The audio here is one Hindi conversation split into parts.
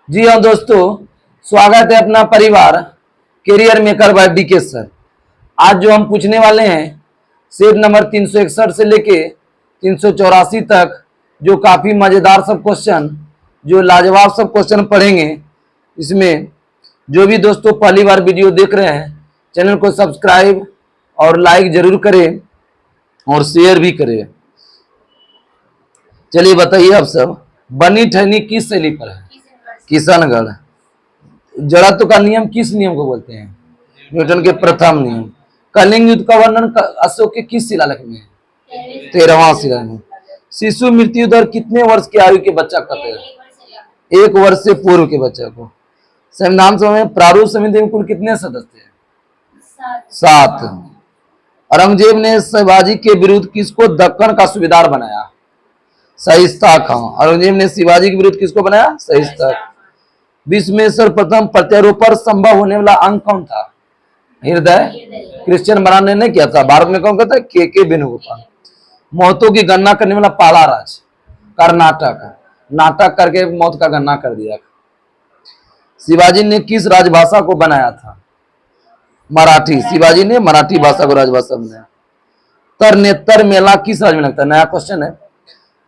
जी हाँ दोस्तों, स्वागत है अपना परिवार career maker by DK sir. आज जो हम पूछने वाले हैं सेट नंबर 361 से लेके 384 तक, जो काफी मजेदार सब क्वेश्चन, जो लाजवाब सब क्वेश्चन पढ़ेंगे। इसमें जो भी दोस्तों पहली बार वीडियो देख रहे हैं, चैनल को सब्सक्राइब और लाइक जरूर करें और शेयर भी करें। चलिए बताइए आप सब, बनी ठहनी किस शैली पर है? किशनगढ़। जड़त्व का नियम किस नियम को बोलते हैं? न्यूटन के प्रथम नियम। कलिंग युद्ध का वर्णन अशोक के किस शिलालेख में है? 13वां शिलालेख में। शिशु मृत्यु दर कितने वर्ष की आयु के बच्चा कहते हैं? 1 वर्ष से पूर्व के बच्चे को। संविधान सभा में प्रारूप समिति में कुल कितने सदस्य हैं? 7। औरंगजेब ने शिवाजी के विरुद्ध किसको दक्कन का सूबेदार बनाया? शाइस्ता खां। औरंगजेब ने शिवाजी के विरुद्ध किसको बनाया? शाइस्ता। विश्व में सर्वप्रथम प्रत्यारोपण संभव होने वाला अंग कौन था? हृदय। क्रिश्चियन ब्रांड ने नहीं किया था। भारत में कौन कहता है? के वेणुगोपाल। मौतों की गणना करने वाला पहला राज्य कर्नाटक। नाटक करके मौत का गणना कर दिया। शिवाजी ने किस राजभाषा को बनाया था? मराठी। शिवाजी ने मराठी भाषा को राजभाषा बनाया। तरनेतर मेला किस राज्य में लगता है? नया क्वेश्चन है।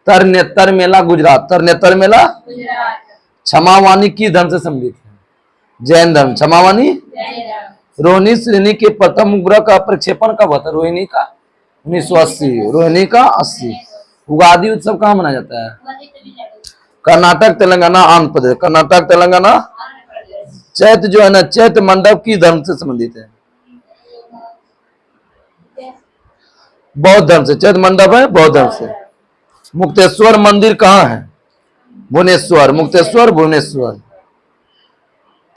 तरनेतर मेला गुजरात। तरनेतर मेला क्षमावानी किस धर्म से संबंधित है? जैन धर्म। क्षमावानी। रोहिणी श्रेणी के प्रथम उपग्रह का प्रक्षेपण कब हुआ था? रोहिणी का 1980। रोहिणी का 80। उगादी उत्सव कहाँ मनाया जाता है? कर्नाटक, तेलंगाना, आंध्र प्रदेश। कर्नाटक, तेलंगाना। चैत्र जो है ना, चैत्र मंडप किस धर्म से संबंधित है? बौद्ध धर्म से। चैत्र मंडप है बौद्ध धर्म से। मुक्तेश्वर मंदिर कहाँ है? भुवनेश्वर। मुक्तेश्वर भुवनेश्वर।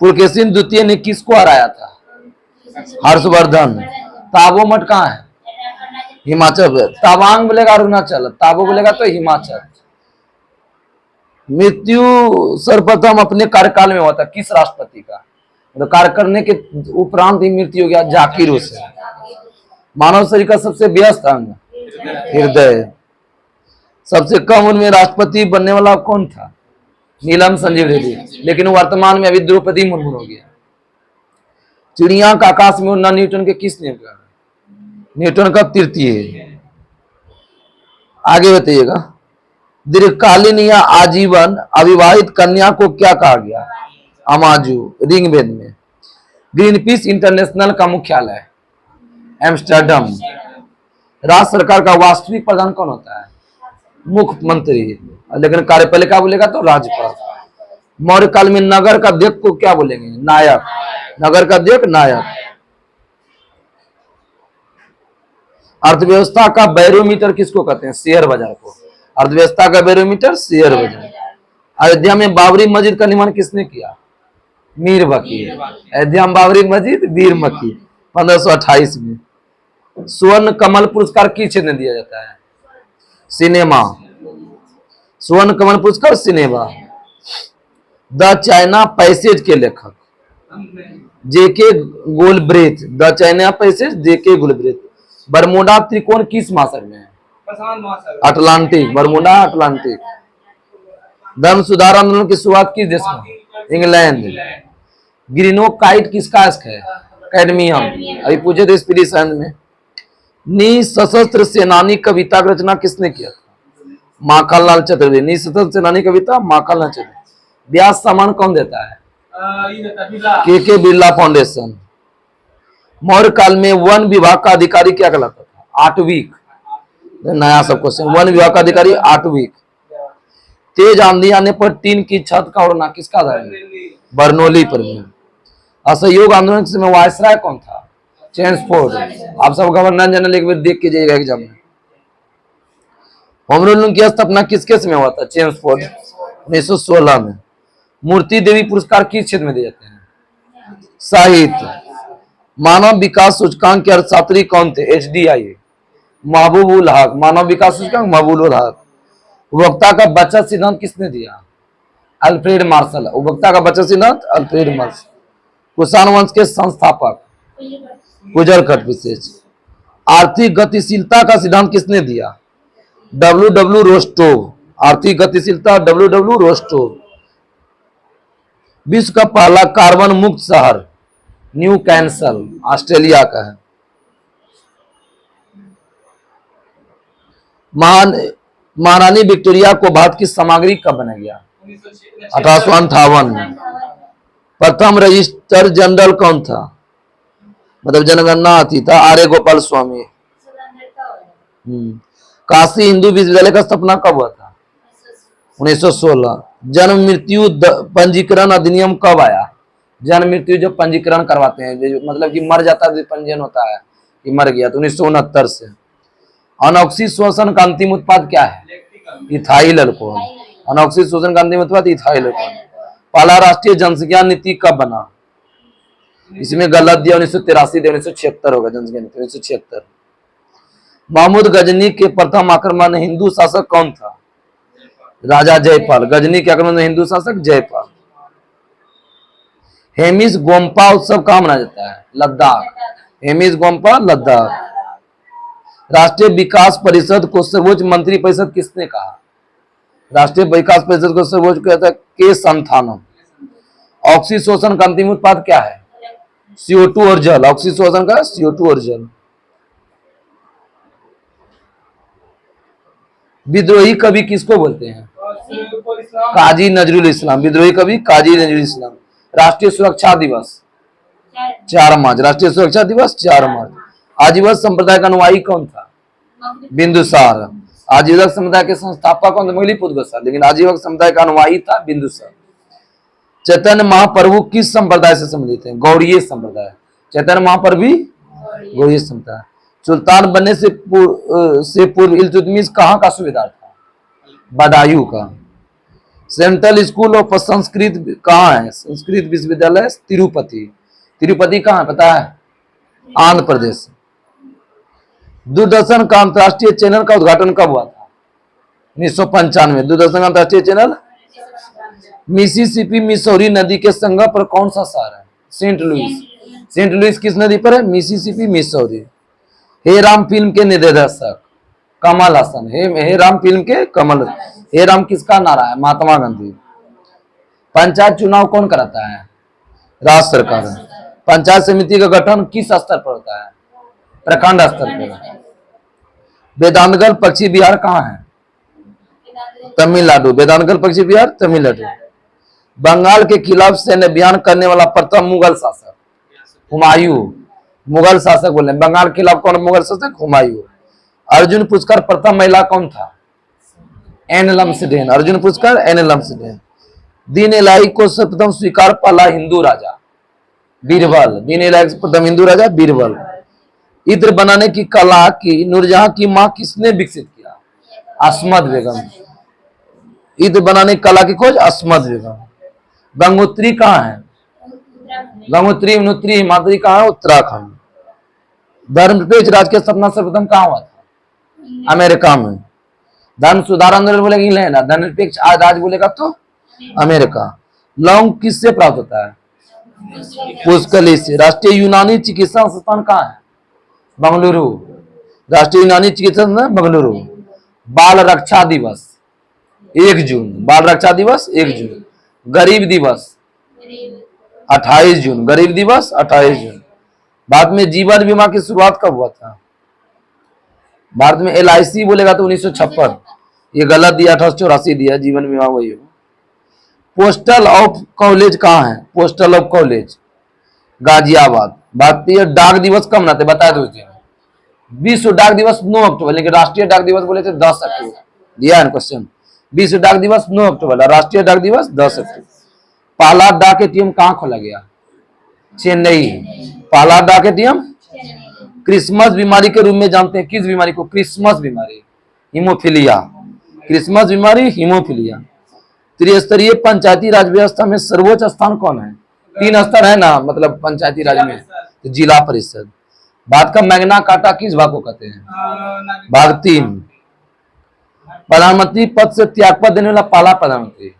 पुलकेशिन द्वितीय ने किसको हराया था? हर्षवर्धन। ताबो मठ कहाँ है? हिमाचल प्रदेश। तवांग बोलेगा अरुणाचल, ताबो बोलेगा तो हिमाचल। मृत्यु सर्वप्रथम अपने कार्यकाल में हुआ था किस राष्ट्रपति का? तो कार्य करने के उपरांत ही मृत्यु हो गया जाकिर हुसैन। मानव शरीर का सबसे व्यस्त अंग? हृदय। सबसे कम उम्र में राष्ट्रपति बनने वाला कौन था? नीलम संजीव रेड्डी। लेकिन वर्तमान में अभी द्रौपदी मुर्मू हो गया। चिड़िया का आकाश में उड़ना न्यूटन के किस नियम का? न्यूटन का तृतीय। आगे बताइएगा। दीर्घकालीन या आजीवन अविवाहित कन्या को क्या कहा गया? अमाजू। ऋग्वेद में। ग्रीनपीस इंटरनेशनल का मुख्यालय एम्स्टर्डम। राज्य सरकार का वास्तविक प्रधान कौन होता है? मुख्यमंत्री। लेकिन कार्यपालिका बोलेगा तो राज्यपाल। मौर्य काल में नगर का अध्यक्ष को क्या बोलेंगे? नायक। नगर का अध्यक्ष नायक। अर्थव्यवस्था का बैरोमीटर किसको कहते हैं? शेयर बाजार को। अर्थव्यवस्था का बैरोमीटर शेयर बाजार। अयोध्या में बाबरी मस्जिद का निर्माण किसने किया? मीर बकीर। अयोध्या में बाबरी मस्जिद मीर बकीर 1528 में। स्वर्ण कमल पुरस्कार किस क्षेत्र में दिया जाता है? सिनेमा। स्वर्ण कमल पुरस्कार सिनेमा। द चाइना पैसेज के लेखक J K Galbraith. The China passage J K Galbraith. Bermuda त्रिकोण किस महासागर में है? अटलांटिक। Bermuda Atlantic. धर्म सुधार आंदोलन की शुरुआत किस देश में? इंग्लैंड। ग्रीनोकाइट किसका अयस्क है? कैडमियम। अभी पूछे थे स्पिरिट साइंस में। निसशस्त्र सेनानी कविता की रचना किसने किया था? माखनलाल चतुर्वेदी। निसशस्त्र सेनानी कविता माखनलाल चतुर्वेदी। ब्याज सामान कौन देता है? के बिरला फाउंडेशन। मौर्य काल में वन विभाग का अधिकारी क्या कहलाता था? आटविक। नया सब क्वेश्चन। वन विभाग का अधिकारी आटविक। तेज आंधी आने पर टीन की छत का उड़ना किसका आधार है? बर्नौली पर। असहयोग आंदोलन के समय वायसराय कौन था? चेम्सफोर्ड। आप सब गवर्नर जनरल एक बार देख के जाइएगा एग्जाम में। होम रूल की स्थापना किसके समय हुआ था? चेम्सफोर्ड 1916 में। मूर्ति देवी पुरस्कार किस क्षेत्र में दिए जाते हैं? साहित्य। मानव विकास सूचकांक के अर्थशास्त्री कौन थे? HDI महबूबुल हक। मानव विकास सूचकांक महबूबुल हक। उपभोक्ता का बचत सिद्धांत किसने दिया? Alfred Marshall. उपभोक्ता का बचत सिद्धांत अल्फ्रेड मार्शल। कुषाण वंश के संस्थापक गुजर कट विशेष। आर्थिक गतिशीलता का सिद्धांत किसने दिया? W. रोस्टोव। आर्थिक गतिशीलता W. रोस्टोव। विश्व का पहला कार्बन मुक्त शहर न्यू कैंसल ऑस्ट्रेलिया का है। महारानी विक्टोरिया को भारत की सामग्री कब बनाया गया? 1858 में। प्रथम रजिस्टर जनरल कौन था? मतलब जनगणना अति था आर्य गोपाल स्वामी। काशी हिंदू विश्वविद्यालय का स्थापना कब हुआ था? 1916। जन्म मृत्यु पंजीकरण अधिनियम कब आया? जन्म मृत्यु जो पंजीकरण करवाते हैं, जो मतलब कि मर जाता है पंजीयन होता है कि मर गया, तो 1969 से। अनॉक्सी श्वसन का अंतिम उत्पाद क्या है? Ethyl alcohol. अनॉक्सी श्वसन का अंतिम उत्पाद इथाइल अल्कोहल। पहला राष्ट्रीय जनसंख्या नीति कब बना? इसमें गलत दिया 1983 दिया, 1976 होगा जनसंख्या नीति 1976। महमूद गजनी के प्रथम आक्रमण हिंदू शासक कौन था? राजा जयपाल। गजनी के आक्रमण हिंदू शासक जयपाल। हेमिस गोम्पा उत्सव कहाँ मनाया जाता है? लद्दाख। हेमिस गोम्पा लद्दाख। राष्ट्रीय विकास परिषद को सर्वोच्च मंत्री परिषद किसने कहा? राष्ट्रीय विकास परिषद को सर्वोच्च कहता है के संथानम। ऑक्सीशोषण का अंतिम उत्पाद क्या है? CO2 और जल। ऑक्सीशोषण का CO2 और जल। विद्रोही कवि किसको बोलते हैं? काजी नजरुल इस्लाम। विद्रोही कवि काजी नजरुल इस्लाम। राष्ट्रीय सुरक्षा दिवस 4 मार्च। राष्ट्रीय सुरक्षा दिवस 4 मार्च। आजीवक संप्रदाय का अनुयायी कौन था? बिंदुसार। आजीवक समुदाय के संस्थापक कौन थे? मोगलीपुत्र गोसाई। लेकिन आजीवक समुदाय का अनुयायी था बिंदुसार। चैतन्य महाप्रभु किस संप्रदाय से संबंधित है? गौड़ीय संप्रदाय। चैतन्य महाप्रभु भी गौड़ीय संप्रदाय। सुल्तान बनने से पूर्व इल्तुतमिश कहाँ का सूबेदार था? बदायूं का। सेंट्रल स्कूल ऑफ संस्कृत कहाँ है? संस्कृत विश्वविद्यालय तिरुपति। तिरुपति कहाँ है पता है? आंध्र प्रदेश। दूरदर्शन का अंतर्राष्ट्रीय चैनल का उद्घाटन कब हुआ था? 1995। दूरदर्शन का अंतर्राष्ट्रीय चैनल। मिसिसिपी मिसौरी नदी के संगम पर कौन सा शहर है? Saint Louis. सेंट लुइस किस नदी पर है? Mississippi Missouri. Hey Ram film के निर्देशक कमल हसन। हे राम फिल्म के कमल। हे राम किसका नारा है? महात्मा गांधी। पंचायत चुनाव कौन कराता है? राज्य सरकार। पंचायत समिति का गठन किस स्तर पर होता है? प्रखंड स्तर पर। वेदांतगढ़ पक्षी विहार कहाँ है? तमिलनाडु। वेदांतगढ़ पक्षी विहार तमिलनाडु। बंगाल के खिलाफ सैन्य अभियान करने वाला प्रथम मुगल शासक? हुमायूं। मुगल शासक बोले। बंगाल के खिलाफ कौन मुगल शासक? हुमायूं। अर्जुन पुरस्कार प्रथम महिला कौन था? N Lumsden. अर्जुन पुरस्कार एन लम्सडेन। दीन इलाही को सर्वप्रथम स्वीकार पहला हिंदू राजा? बीरबल। दीन इलाही प्रथम हिंदू राजा बीरबल। इत्र बनाने की कला की नूरजहां की मां किसने विकसित किया? अस्मद बेगम। इत्र बनाने की कला की खोज अस्मद बेगम। गंगोत्री कहाँ है? गंगोत्री मुनोत्री हिमाद्री कहाँ है? उत्तराखंड। धर्मनिरपेक्ष राज्य की स्थापना सर्वप्रथम कहाँ हुआ था? अमेरिका में। धर्म सुधार आंदोलन बोलेगा इंग्लैंड। धर्मनिरपेक्ष राज्य बोलेगा तो अमेरिका। लौंग किससे प्राप्त होता है? पुष्कली से। राष्ट्रीय यूनानी चिकित्सा संस्थान कहाँ है? बंगलुरु। राष्ट्रीय यूनानी चिकित्सा संस्थान बंगलुरु। बाल रक्षा दिवस 1 जून। बाल रक्षा दिवस 1 जून। गरीब दिवस 28 जून। गरीब दिवस 28 जून। भारत में जीवन बीमा की शुरुआत कब हुआ था? भारत में LIC बोलेगा तो 1956। ये गलत दिया, 1884 दिया। जीवन बीमा वही हो। पोस्टल ऑफ कॉलेज कहाँ है? Postal of college Ghaziabad. भारतीय डाक दिवस कब मनाते बता दो? विश्व डाक दिवस 9 अक्टूबर। लेकिन राष्ट्रीय डाक दिवस बोले थे 10 अक्टूबर। दिया है क्वेश्चन। विश्व डाक दिवस 9 अक्टूबर। राष्ट्रीय डाक दिवस 10 अक्टूबर। पहला डाक ATM कहाँ खोला गया? चेन्नई। पहला डाक ATM। क्रिसमस बीमारी के रूप में जानते हैं किस बीमारी को? क्रिसमस बीमारी हीमोफीलिया। क्रिसमस बीमारी हीमोफीलिया। त्रिस्तरीय पंचायती राज व्यवस्था में सर्वोच्च स्थान कौन है? 3 स्तर है ना, मतलब पंचायती राज में। तो जिला परिषद। भारत का मैग्ना कार्टा किस भाग को कहते हैं? भाग 3। प्रधानमंत्री पद से त्यागपत्र देने वाला पहला प्रधानमंत्री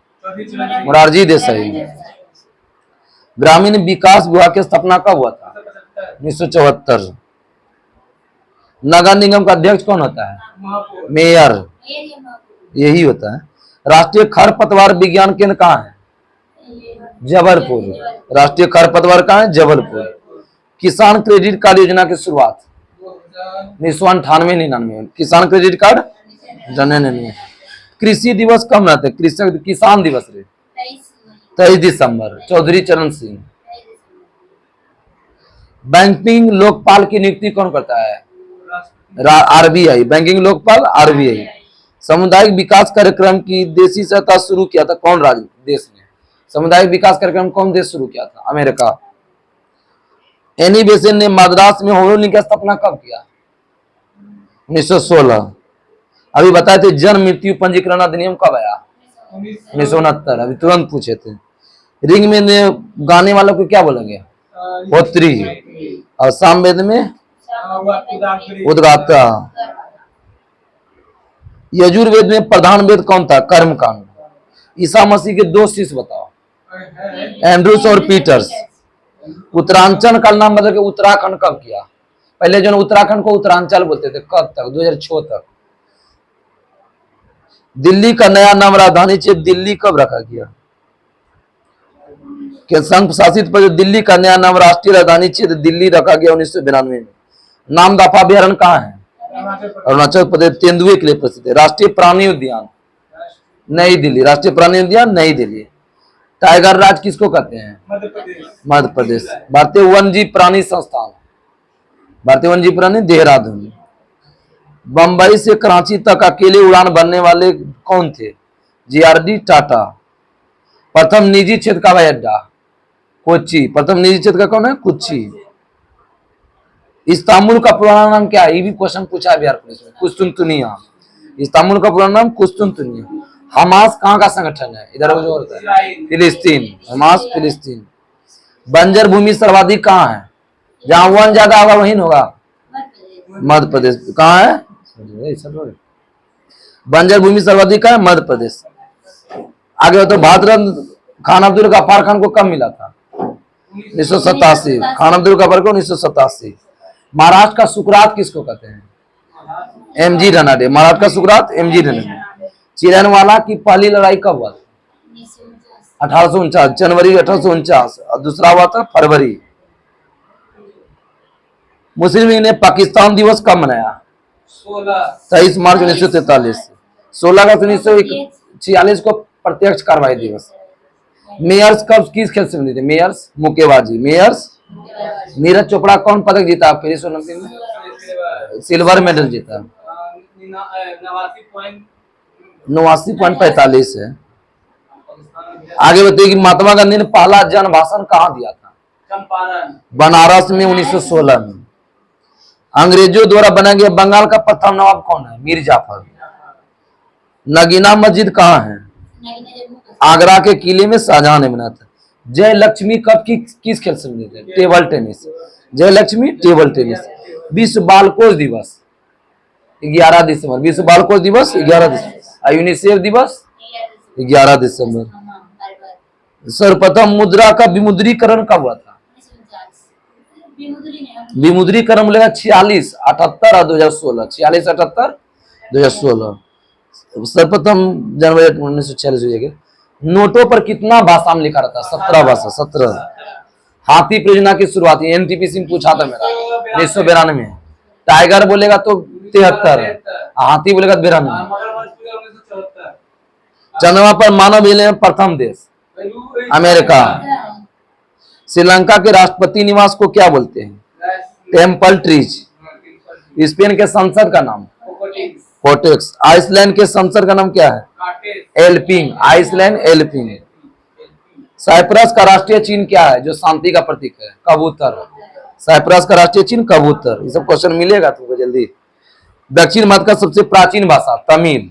मोरारजी देसाई। ग्रामीण विकास विभाग की स्थापना कब हुआ था? 1974। नगर निगम का अध्यक्ष कौन होता है? मेयर। यही होता है। राष्ट्रीय खरपतवार विज्ञान केंद्र कहाँ है? जबलपुर। राष्ट्रीय खरपतवार कहाँ है? जबलपुर। किसान क्रेडिट कार्ड योजना की शुरुआत 1998-99। किसान क्रेडिट कार्ड नहीं। कृषि दिवस कब मनाते हैं? कृषक किसान दिवस रे 23 दिसंबर। चौधरी चरण सिंह। बैंकिंग लोकपाल की नियुक्ति कौन करता है? आरबीआई। Banking Lokpal RBI. सामुदायिक विकास कार्यक्रम की देशी सहायता शुरू किया था कौन राज्य देश ने? सामुदायिक विकास कार्यक्रम कौन देश शुरू किया था? अमेरिका। एनी बेसेंट ने मद्रास में होलोलिंक की स्थापना कब किया? 1916। अभी बताए थे जन्म मृत्यु पंजीकरण अधिनियम कब आया? 1969। अभी तुरंत पूछे थे। रिंग में गाने वालों को क्या बोला गया? होत्री। और सामवेद में उद्गाता। यजुर्वेद में प्रधान वेद कौन था? कर्म कांड। ईसा मसीह के दो शिष्य बताओ। एंड्रूस और पीटर्स। उत्तरांचल का नाम बदल के उत्तराखंड कब किया? पहले जो उत्तराखंड को उत्तरांचल बोलते थे, कब तक? 2006 तक। दिल्ली का नया नाम राजधानी क्षेत्र दिल्ली कब रखा गया? के संघ शासित प्रदेश दिल्ली का नया नाम राष्ट्रीय राजधानी क्षेत्र दिल्ली रखा गया 1992 में। नामदफा अभ्यारण्य कहाँ है? अरुणाचल प्रदेश। तेंदुए के लिए प्रसिद्ध है। राष्ट्रीय प्राणी उद्यान नई दिल्ली। राष्ट्रीय प्राणी उद्यान नई दिल्ली। टाइगर राज किसको कहते हैं? मध्य प्रदेश। भारतीय वन्यजीव प्राणी संस्थान, भारतीय वन्यजीव प्राणी देहरादून। बंबई से कराची तक अकेले उड़ान भरने वाले कौन थे? जीआरडी टाटा। प्रथम निजी क्षेत्र का हवाई अड्डा कोच्चि। प्रथम निजी क्षेत्र का कौन है? कोच्चि। इस्तांबुल का पुराना नाम क्या है? ये भी क्वेश्चन पूछा है बिहार पुलिस में। कुस्तुनतुनिया। इस्तांबुल का पुराना नाम कुस्तुनतुनिया। हमास कहाँ का संगठन है? इधर जो होता है फिलिस्तीन। हमास फिलिस्तीन। बंजर भूमि सर्वाधिक कहाँ है? जहां वन ज्यादा होगा वहीं होगा मध्य प्रदेश। कहाँ है बंजर भूमि सर्वाधिक? है मध्य प्रदेश। आगे तो भारत रत्न खान अब्दुल गफ्फार खान को कब मिला था? 1987। खान अब्दुल गफ्फार को 1987। महाराष्ट्र का सुकरात किसको कहते हैं? एमजी रनाडे। महाराष्ट्र का सुकरात एमजी रनाडे। चिरनवाला की पहली लड़ाई कब हुआ? 1849, जनवरी 1849। और दूसरा हुआ था फरवरी। मुस्लिम लीग ने पाकिस्तान दिवस कब मनाया? 23 मार्च 1943। 16 अगस्त 1946 को प्रत्यक्ष कार्रवाई दिवस। मेयर्स कब किस खेल से मिली थी? मेयर्स मुक्केबाजी। मेयर्स। नीरज चोपड़ा कौन पदक जीता पेरिस ओलंपिक में? सिल्वर मेडल जीता। 89.45 है। आगे बताइए कि महात्मा गांधी ने पहला जन भाषण कहाँ दिया था? बनारस में 1916 में। अंग्रेजों द्वारा बनाया गया बंगाल का प्रथम नवाब कौन है? मीर जाफर। नगीना मस्जिद कहाँ है? आगरा के किले में शाहजहां ने बनाया था। जय लक्ष्मी कब किस खेल से मिली थी? Table tennis. जय लक्ष्मी टेबल टेनिस। विश्व बालकोष दिवस 11 दिसंबर। विश्व बालकोष दिवस 11 दिसंबर। यूनिसेफ दिवस 11 दिसंबर। सर्वप्रथम मुद्रा का विमुद्रीकरण कब हुआ था? विमुद्रीकरण मिलेगा 46, 78 और 2016। 46, 78, 2016। सर्वप्रथम जनवरी 1946 हुई है। नोटों पर कितना भाषा में लिखा रहता है? 17 भाषा। 17। हाथी परियोजना की शुरुआत एनटीपीसी में पूछा था मेरा 1992। टाइगर बोलेगा तो 73, हाथी बोलेगा 92। चंद्रमा पर मानव मिलने प्रथम देश अमेरिका। श्रीलंका के राष्ट्रपति निवास को क्या बोलते हैं? Temple trees. स्पेन के संसद का नाम कोटेक्स। आइसलैंड के संसद का नाम क्या है? एल्पिंग। आइसलैंड एल्पिंग। साइप्रस का राष्ट्रीय चिन्ह क्या है जो शांति का प्रतीक है? कबूतर। साइप्रस का राष्ट्रीय चिन्ह कबूतर। ये सब क्वेश्चन मिलेगा तुमको जल्दी। दक्षिण भारत का सबसे प्राचीन भाषा तमिल।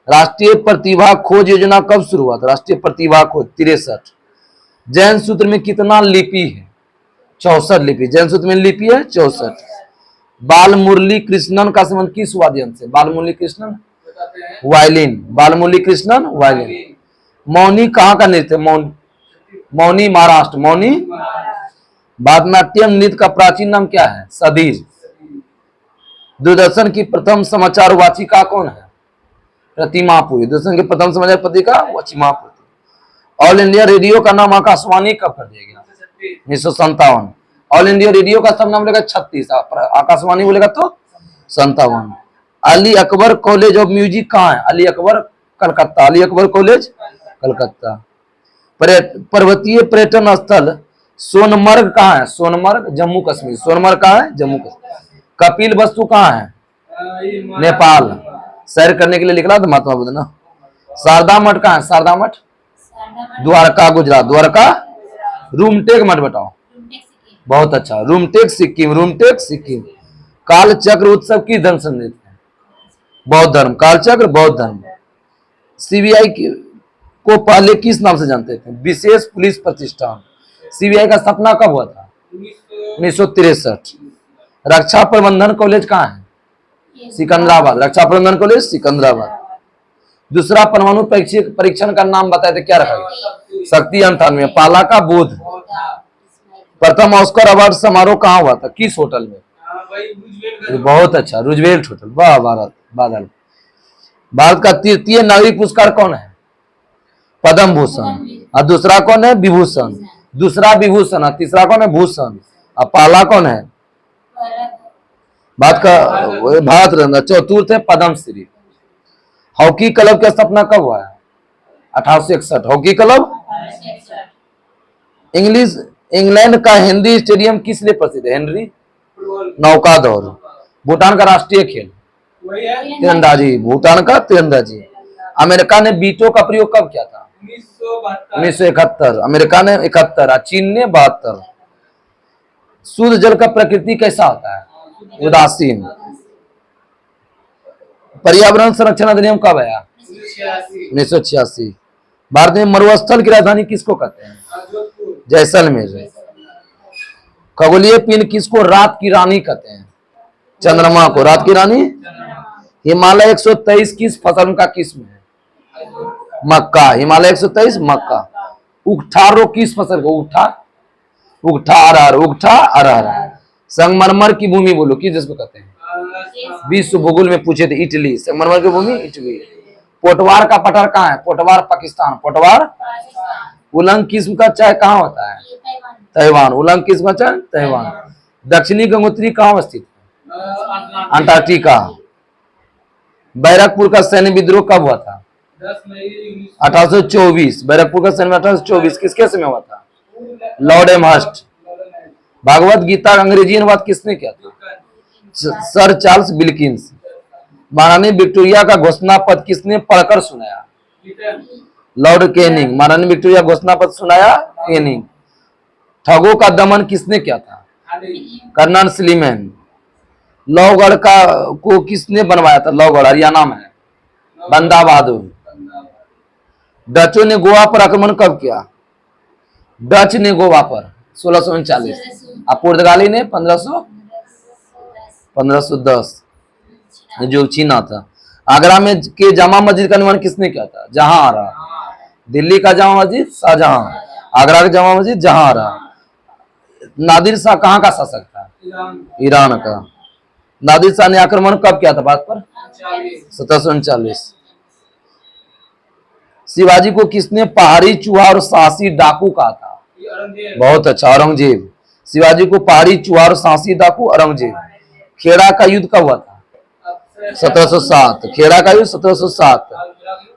राष्ट्रीय प्रतिभा खोज योजना कब शुरू हुआ था? राष्ट्रीय प्रतिभा खोज 63। जैन सूत्र में कितना लिपि है? 64 लिपि। जैन सूत्र में लिपि है 64। बाल मुरली कृष्णन का संबंध किस वाद्य यंत्र से? बाल मुरली कृष्णन वायलिन। बाल मुरली कृष्णन वायलिन। मौनी कहाँ का नृत्य? मौनी महाराष्ट्र। मौनी। भारतनाट्यम नृत्य का प्राचीन नाम क्या है? सदीर। दूरदर्शन की प्रथम समाचार वाचिका कौन है? प्रतिमा पुरी। दूरदर्शन की प्रथम समाचार पत्रिका प्रतिमा पुरी। ऑल इंडिया रेडियो का नाम आकाशवाणी कब कर दिया गया? 1957। ऑल इंडिया रेडियो का सब नाम बोलेगा 36, आकाशवाणी बोलेगा तो 57। Ali Akbar college of music कहाँ है? अली अकबर कलकत्ता, अली अकबर कॉलेज कलकत्ता। पर्वतीय पर्यटन स्थल सोनमर्ग कहाँ है? सोनमर्ग जम्मू कश्मीर, सोनमर्ग कहाँ है? जम्मू कश्मीर। कपिल वस्तु कहाँ है? नेपाल। सैर करने के लिए निकला था महात्मा बुद्ध ना। शारदा मठ कहाँ है? शारदा मठ द्वारका गुजरात, द्वारका। रूमटेक मठ बताओ। बहुत अच्छा, रूमटेक सिक्किम, रूमटेक सिक्किम। कालचक्र उत्सव की धर्म संदेश है? बौद्ध धर्म, कालचक्र बौद्ध धर्म। सीबीआई को पहले किस नाम से जानते थे? विशेष पुलिस प्रतिष्ठान। सीबीआई का स्थापना कब हुआ था? 1963। रक्षा प्रबंधन कॉलेज कहाँ है? सिकंदराबाद, रक्षा प्रबंधन कॉलेज सिकंदराबाद। दूसरा परमाणु परीक्षण का नाम बताए थे, क्या रखा गया? शक्ति 98। पाला का बोध। प्रथम ऑस्कर अवार्ड समारोह कहाँ हुआ था? किस होटल में? बहुत अच्छा, रूजवेल्ट होटल। वाह भारत बादल। भारत का तृतीय नागरिक पुरस्कार कौन है? पद्म भूषण। और दूसरा कौन है? विभूषण। दूसरा विभूषण, तीसरा कौन है? भूषण। और पहला कौन है? भारत रत्न। चतुर्थ है पद्मश्री। हॉकी क्लब की स्थापना कब हुआ है? 1861। Hockey club. इंग्लैंड का हिंदी स्टेडियम किस लिए प्रसिद्ध है? हेनरी नौकादौड़। भूटान का राष्ट्रीय खेल? तीरंदाजी, भूटान का तीरंदाजी। अमेरिका ने वीटो का प्रयोग कब किया था? 1971। अमेरिका ने 71 और चीन ने 72। शुद्ध जल का प्रकृति कैसा होता है? उदासीन। पर्यावरण संरक्षण अधिनियम कब आया? 1986। भारत में मरुस्थल की राजधानी किसको कहते हैं? जैसलमेर। खगोलीय पिंड किसको रात की रानी कहते हैं? चंद्रमा को रात की रानी। हिमालय 123 किस फसल का किस्म है? मक्का। हिमालय 123 मक्का। उकठा रोग किस फसल को? उकठा अरहर, उकठा अरहर। संगमरमर की भूमि बोलो, किस देश को कहते हैं? विश्व भूगोल में पूछे थे, इटली। संगमरमर की भूमि इटली। पोटवार का पठार कहाँ है? पोटवार पाकिस्तान, पोटवार। उलंग किस्म का चाय कहाँ होता है? ताइवान। उलंग किस्म का चाय ताइवान। दक्षिणी गंगोत्री कहाँ स्थित है? अंटार्कटिका। बैरकपुर का सैन्य विद्रोह कब हुआ था? 1824। बैरकपुर का सैन्य 1824 किसके समय हुआ था? Lord Amherst. भागवत गीता का अंग्रेजी अनुवाद किसने किया था? Sir Charles Wilkins. महारानी विक्टोरिया का घोषणा पत्र किसने पढ़कर सुनाया? Lord Canning. महारानी विक्टोरिया घोषणा पत्र सुनाया कैनिंग। ठगों का दमन किसने किया था? Colonel Sleeman. लौगढ़ को किसने बनवाया था? लौगढ़ हरियाणा में, बंदा बहादुर। डचों ने गोवा पर आक्रमण कब किया? डच ने गोवा पर 1639 और पुर्तगाली ने 1510 जो चीना था। आगरा में के जामा मस्जिद का निर्माण किसने किया था? जहांआरा। दिल्ली का जामा मस्जिद शाहजहां। आगरा का जामा मस्जिद जहांआरा। नादिर शाह कहाँ का शासक था? ईरान का। नादिर शाह ने आक्रमण कब किया था भारत पर? 1739। शिवाजी को किसने पहाड़ी चूहा और साहसी डाकू कहा था? बहुत अच्छा, औरंगजेब। शिवाजी को पहाड़ी चूहा और साहसी डाकू औरंगजेब। खेड़ा का युद्ध कब हुआ था? 1707। खेड़ा का युद्ध 1707।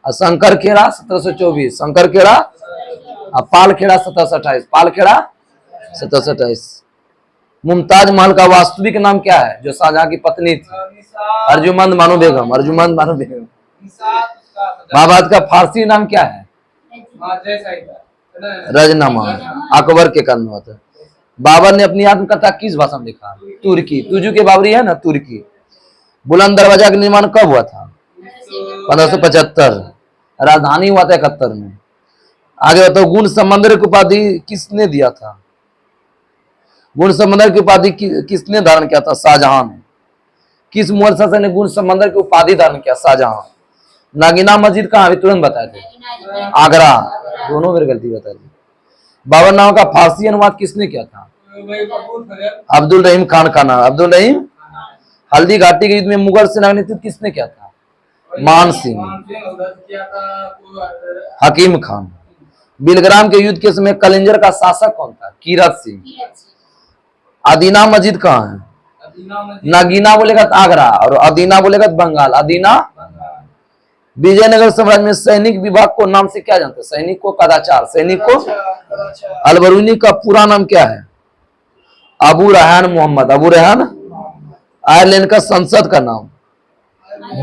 और शंकर खेड़ा 1724। शंकर खेड़ा। और पाल खेड़ा 1728। पाल खेड़ा 1728। मुमताज महल का वास्तविक नाम क्या है, जो शाहजहां की पत्नी थी? अर्जुमंद बानो बेगम। अर्जुमंद बानो बेगम। महाभारत का फारसी नाम क्या है? रजनामा। अकबर के कारण हुआ था। बाबर ने अपनी आत्मकथा किस भाषा में लिखा? तुर्की। तुजू के बाबरी है ना, तुर्की। बुलंद दरवाजा का निर्माण कब हुआ था? 1575। राजधानी हुआ था 71 में। आगे बताओ, गुण समंदर की उपाधि किसने दिया था? गुण समंदर की उपाधि किसने धारण किया था? शाहजहां ने। किस मुगल शासक ने गुण समंदर की उपाधि धारण किया? शाहजहां। नागिना मस्जिद कहाँ? अभी तुरंत बताए थे, आगरा। दोनों मेरी गलती बता दी। बाबर नाम का फारसी अनुवाद किसने किया था? अब्दुल रहीम खान का नाम, अब्दुल रहीम। हल्दी घाटी के युद्ध में मुगल सेना का नेतृत्व किसने किया था? मान सिंह। हकीम खान। बिलग्राम के युद्ध के समय कलिंजर का शासक कौन था? कीरत सिंह। अदीना मस्जिद कहाँ है? नगीना बोलेगा तो आगरा, और अदीना बोलेगा तो बंगाल। अदीना विजयनगर साम्राज्य में सैनिक विभाग को नाम से क्या जानते हैं? सैनिक को कदाचार, सैनिक को अलबरूनी का पूरा नाम क्या है? अबू रेहान मोहम्मद। अबू रेहान। आयरलैंड का संसद का नाम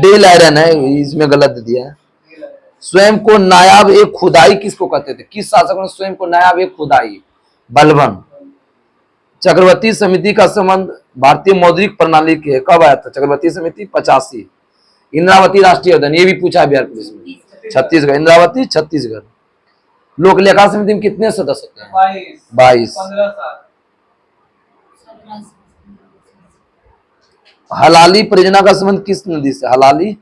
डेल आयरन है, इसमें गलत दे दिया है। स्वयं को नायाब एक खुदाई किसको कहते थे? किस शासक ने स्वयं को नायाब एक खुदाई? बलबन। चक्रवर्ती समिति का संबंध भारतीय मौद्रिक प्रणाली के कब आया था? चक्रवर्ती समिति 85। इंद्रावती राष्ट्रीय उद्यान, ये भी पूछा है बिहार पुलिस में, छत्तीसगढ़। इंद्रावती छत्तीसगढ़। लोक लेखा समिति में कितने सदस्य होते हैं? 22। हलाली परियोजना का संबंध किस नदी से? हलाली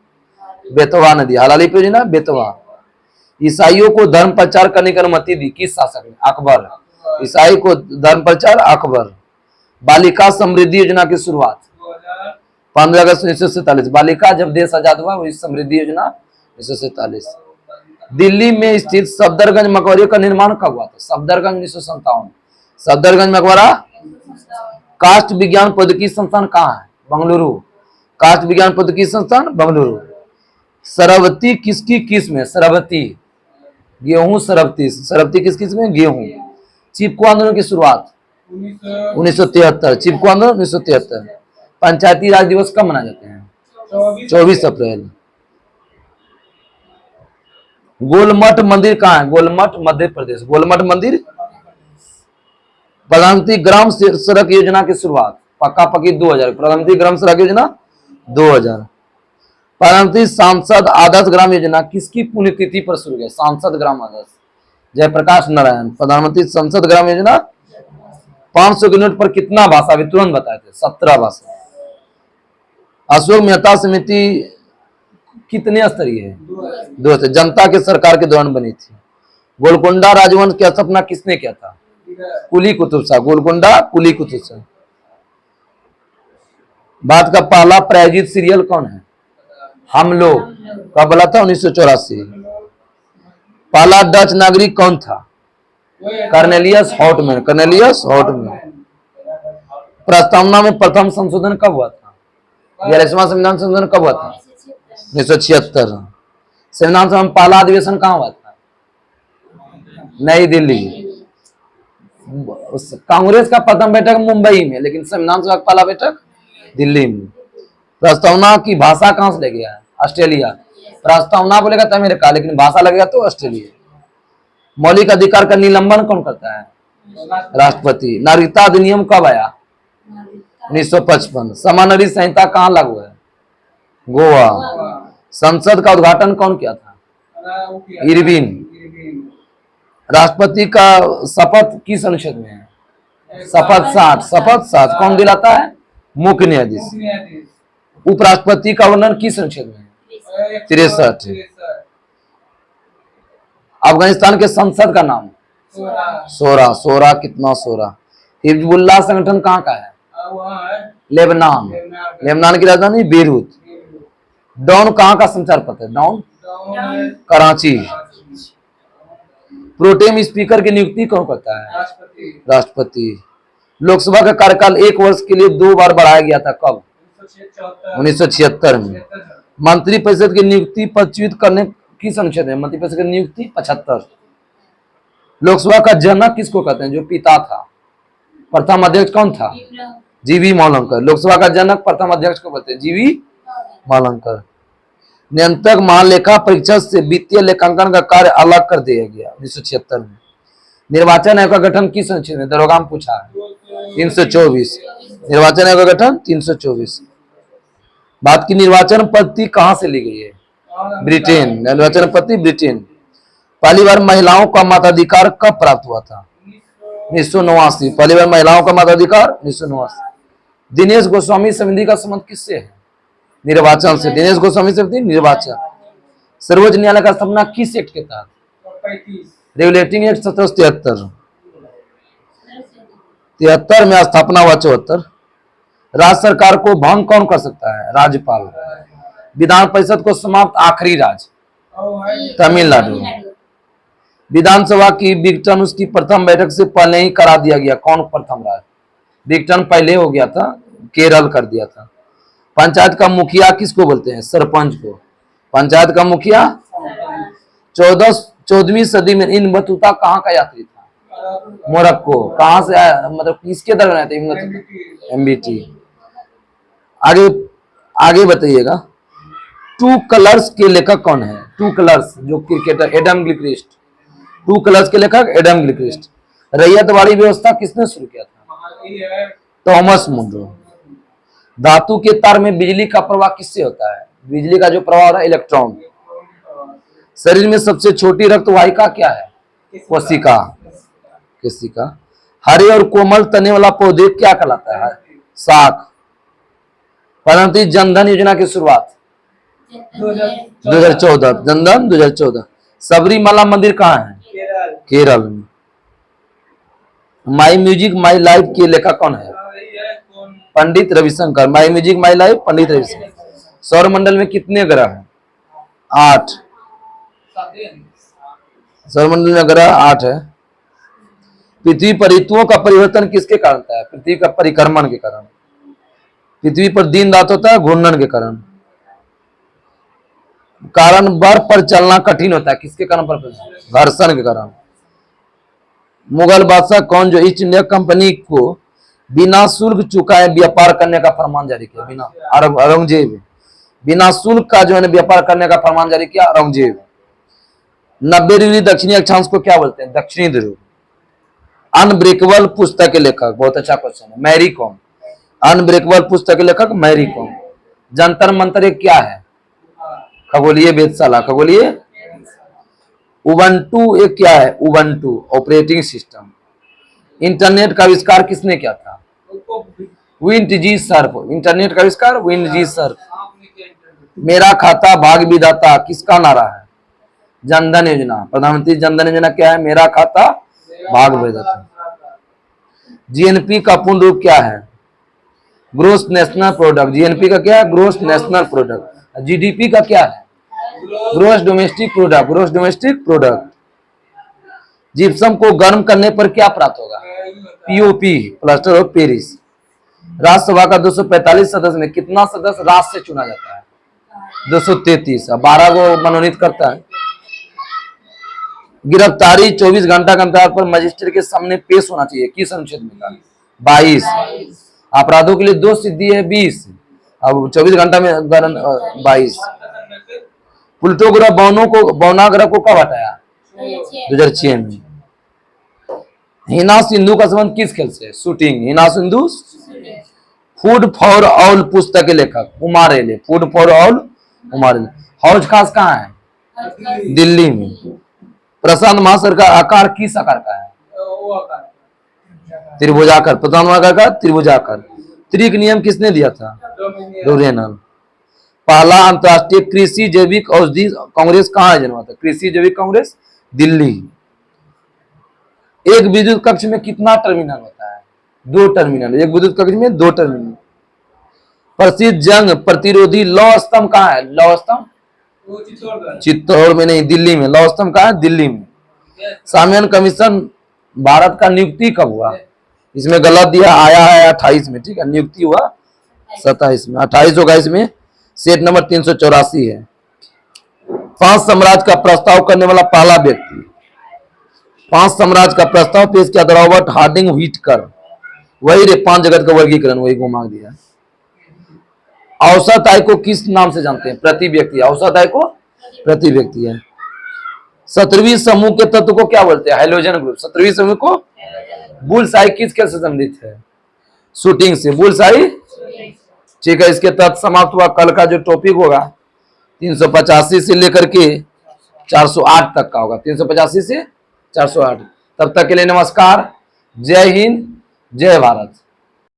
बेतवा नदी। हलाली परियोजना बेतवा। ईसाइयों को धर्म प्रचार करने की अनुमति दी किस शासक ने? अकबर। ईसाई को धर्म प्रचार अकबर। बालिका समृद्धि योजना की शुरुआत 15 अगस्त 1947। बालिका जब देश आजाद हुआ वही समृद्धि योजना 1947। दिल्ली में स्थित सफदरगंज मकबरे का निर्माण कब हुआ था? सफदरगंज 1957। सफदरगंज मकबरा। काष्ठ विज्ञान प्रौद्योगिकी संस्थान कहाँ है? बंगलुरु। काष्ठ विज्ञान प्रौद्योगिकी संस्थान बंगलुरु। सरबती किसकी किस्म है? सरबती गेहूं। सरबती, सरबती किस किस्म में? गेहूं। चिपको आंदोलन की शुरुआत 1973। चिपको आंदोलन 1973। पंचायती राज दिवस कब मनाए जाते हैं? 24 अप्रैल। गोलमठ मंदिर कहाँ है? गोलमठ मध्य प्रदेश। गोलमठ मंदिर। प्रधानमंत्री ग्राम सड़क योजना की शुरुआत पक्का पक्की 2000। प्रधानमंत्री ग्राम सड़क योजना 2000। प्रधानमंत्री सांसद आदर्श ग्राम योजना किसकी पुण्यतिथि पर शुरू हुई? सांसद ग्राम आदर्श जयप्रकाश नारायण। प्रधानमंत्री संसद ग्राम योजना 500 के नोट पर कितना भाषा? अभी तुरंत बताए थे, 17 भाषा। अशोक मेहता समिति कितने स्तरीय है? 2 स्तरीय। जनता के सरकार के दौरान बनी थी। गोलकोंडा राजवंश की स्थापना किसने किया था? कुली कुतुब शाह। गोलकोंडा कुली कुतुब शाह। भारत का पहला प्रायोजित सीरियल कौन है? हम लोग। कब बोला था? 1984। पहला डच नागरिक कौन था? कर्नेलियस हॉटमैन। कर्नेलियस हॉटमैन। प्रस्तावना में प्रथम संशोधन कब हुआ था? 42वां संविधान संशोधन कब हुआ था? 1976। संविधान सभा में पहला अधिवेशन कहाँ हुआ था? नई दिल्ली। कांग्रेस का प्रथम बैठक मुंबई में, लेकिन संविधान सभा का पहला बैठक दिल्ली में। प्रस्तावना की भाषा कहां से ले गया है? ऑस्ट्रेलिया। प्रस्तावना बोलेगा तो अमेरिका, लेकिन भाषा लगेगा तो ऑस्ट्रेलिया। मौलिक अधिकार का निलंबन कौन करता है? राष्ट्रपति। नागरिकता अधिनियम कब आया? 1955। समानरी संहिता कहाँ लागू है? गोवा। संसद का उद्घाटन कौन किया था? इरविन। राष्ट्रपति का शपथ किस अनुच्छेद में है? शपथ 60। शपथ 60 कौन दिलाता है? मुख्य न्यायाधीश। उपराष्ट्रपति का वर्णन किस अनुच्छेद में है? 63। अफगानिस्तान के संसद का नाम? सोरा। सोरा कितना? सोरा। हिजबुल्लाह संगठन कहाँ का है? लेबनान। लेबनान की राजधानी बेरूत। डॉन कहाँ का संचार पत्र है? डॉन कराची। प्रोटेम स्पीकर की नियुक्ति कौन करता है? राष्ट्रपति। लोकसभा का कार्यकाल 1 वर्ष के लिए 2 बार बढ़ाया गया था। कब? 1976 में। मंत्रिपरिषद की नियुक्ति पदच्युत करने किस अनुच्छेद में? मंत्रिपरिषद की नियुक्ति 75। लोकसभा का जनक किसको कहते हैं? जो पिता था। प्रथम अध्यक्ष कौन था? जीवी मावलंकर। लोकसभा का जनक प्रथम अध्यक्ष को कहते हैं? जीवी मावलंकर। नियंत्रक महालेखा परीक्षक से वित्तीय लेखांकन का कार्य अलग कर दिया गया 1976 में। निर्वाचन आयोग का गठन किस अनुच्छेद में? दरोगा में पूछा है। 324। निर्वाचन आयोग का गठन 324। भारत की निर्वाचन पद्धति कहां से ली गई है? ब्रिटेन। निर्वाचन पद्धति ब्रिटेन। पहली बार महिलाओं का मताधिकार कब प्राप्त हुआ था? 1989। पहली बार महिलाओं का मताधिकार 1989। दिनेश गोस्वामी समिति का संबंध किससे है? निर्वाचन से। दिनेश गोस्वामी समिति निर्वाचन। सर्वोच्च न्यायालय का स्थापना किस एक्ट के तहत? Regulating act 1773। 73 में स्थापना हुआ। 74। राज्य सरकार को भंग कौन कर सकता है? राज्यपाल। विधान परिषद को समाप्त आखिरी राज्य? तमिलनाडु। विधानसभा की विघटन उसकी प्रथम बैठक से पहले ही करा दिया गया। कौन प्रथम राज? विघटन पहले हो गया था, केरल कर दिया था। पंचायत का मुखिया किसको बोलते हैं? सरपंच को। पंचायत का मुखिया। 14वीं सदी में इब्न बतूता कहाँ का यात्री था? मोरक्को। कहाँ से आया, मतलब किसके दरमियान आया था इब्न बतूता? एमबीटी। आगे आगे बताइएगा, टू कलर्स के लेखक कौन है? टू कलर्स जो cricketer, Adam Gilchrist. Two colours के लेखक एडम गिलक्रिस्ट। रैयतवाड़ी व्यवस्था किसने शुरू किया था? Thomas Munro. धातु के तार में बिजली का प्रवाह किससे होता है? बिजली का जो प्रवाह हो रहा है, इलेक्ट्रॉन। शरीर में सबसे छोटी रक्त वाहिका क्या है? कोशिका। कोशिका। हरे और कोमल तने वाला पौधे क्या कहलाता है? शाक। प्रधानमंत्री जनधन योजना की शुरुआत 2014। जनधन 2014। सबरीमाला मंदिर कहाँ है? केरल में। माई म्यूजिक माई लाइफ के लेखक कौन है? पंडित रविशंकर। माई music my life, Pandit Ravishankar. सौरमंडल में कितने ग्रह हैं? 8। सौरमंडल में ग्रह 8 है। पृथ्वी पर ऋतुओं का परिवर्तन किसके कारण होता है? पृथ्वी का परिक्रमण के कारण। पृथ्वी पर दिन रात होता है घूर्णन के कारण। बर्फ पर चलना कठिन होता है, किसके कारण? पर घर्षण के कारण। मुगल बादशाह कौन जो ईस्ट इंडिया कंपनी को बिना शुल्क चुकाए व्यापार करने का फरमान जारी किया? बिना औरंगजेब। बिना शुल्क का जो है व्यापार करने का फरमान जारी किया औरंगजेब। 90 डिग्री दक्षिणी अक्षांश को क्या बोलते हैं? दक्षिणी ध्रुव। अनब्रेकेबल पुस्तक के लेखक, बहुत अच्छा क्वेश्चन है, मैरी कॉम। अनब्रेकेबल पुस्तक के लेखक मैरी कॉम। जंतर मंतर एक क्या है? खगोलीय वेधशाला। खगोलीय। उबंटू एक क्या है? Ubuntu operating system. इंटरनेट का आविष्कार किसने किया था? विंटजी सर्फ। इंटरनेट का आविष्कार विंटजी सर्फ। मेरा खाता भाग विधाता किसका नारा है? जनधन योजना। प्रधानमंत्री जनधन योजना क्या है? मेरा खाता भाग विधाता। जीएनपी का पूर्ण रूप क्या है? Gross national product. जीएनपी का क्या है? Gross national product. जीडीपी का क्या है? Gross domestic product. Gross domestic product. Gypsum को गर्म करने पर क्या प्राप्त होगा? POP, plaster of Paris. Rajya Sabha का 245 सदस्य में कितना सदस्य राष्ट्र से चुना जाता है? 233। 12 को मनोनीत करता है। गिरफ्तारी 24 घंटा के अंतराल पर मजिस्ट्रेट के सामने पेश होना चाहिए, किस अनुच्छेद में? 22। अपराधों के लिए 2 सिद्धि है 20। अब 24 घंटा में 22। प्लूटो ग्रह बौना ग्रह को कब हटाया? 2006 में। हिना सिंधु का संबंध किस खेल से? Shooting. Hina Sindhu. Food for all पुस्तक के लेखक उमार एले। फूड फॉर ऑल उमार एले। हौज खास कहाँ है? दिल्ली में। प्रशांत महासागर का आकार किस आकार का है? त्रिभुजाकार। प्रशांत महासागर का त्रिभुजाकार। त्रिक नियम किसने दिया था? डोरेनल। पहला अंतरराष्ट्रीय कृषि जैविक औषधि कांग्रेस कहाँ जन्मा था? कृषि जैविक कांग्रेस दिल्ली। एक विद्युत कक्ष में कितना टर्मिनल होता है? 2 टर्मिनल। एक विद्युत कक्ष में 2 टर्मिनल। प्रसिद्ध जंग प्रतिरोधी लौह स्तंभ कहाँ है? लौह स्तंभ चित्तौड़ में नहीं, दिल्ली में। लौह स्तंभ कहाँ है? दिल्ली में। सामियान कमीशन भारत का नियुक्ति कब हुआ? इसमें गलत दिया, आया है 28 में, ठीक है। नियुक्ति हुआ 27 में। 28 होगा इसमें। सेट नंबर 384 है। 5 साम्राज्य का प्रस्ताव करने वाला पहला व्यक्ति। 5 साम्राज्य का प्रस्ताव पेश किया था रॉबर्ट हार्डिंग व्हिटकर। वही रे 5 जगत का वर्गीकरण, वही घुमा दिया। औसत आय को किस नाम से जानते हैं? प्रति व्यक्ति। औसत आय को प्रति व्यक्ति है। 17वीं समूह के तत्व को क्या बोलते हैं? Hydrogen group. 17वीं समूह को। बुलसाई किस खेल से संबंधित है? शूटिंग से। बुलसाई, ठीक है। इसके तहत समाप्त हुआ। कल का जो टॉपिक होगा 385 से लेकर के 408 तक का होगा। 385 से 408। तब तक के लिए नमस्कार। जय हिंद, जय भारत।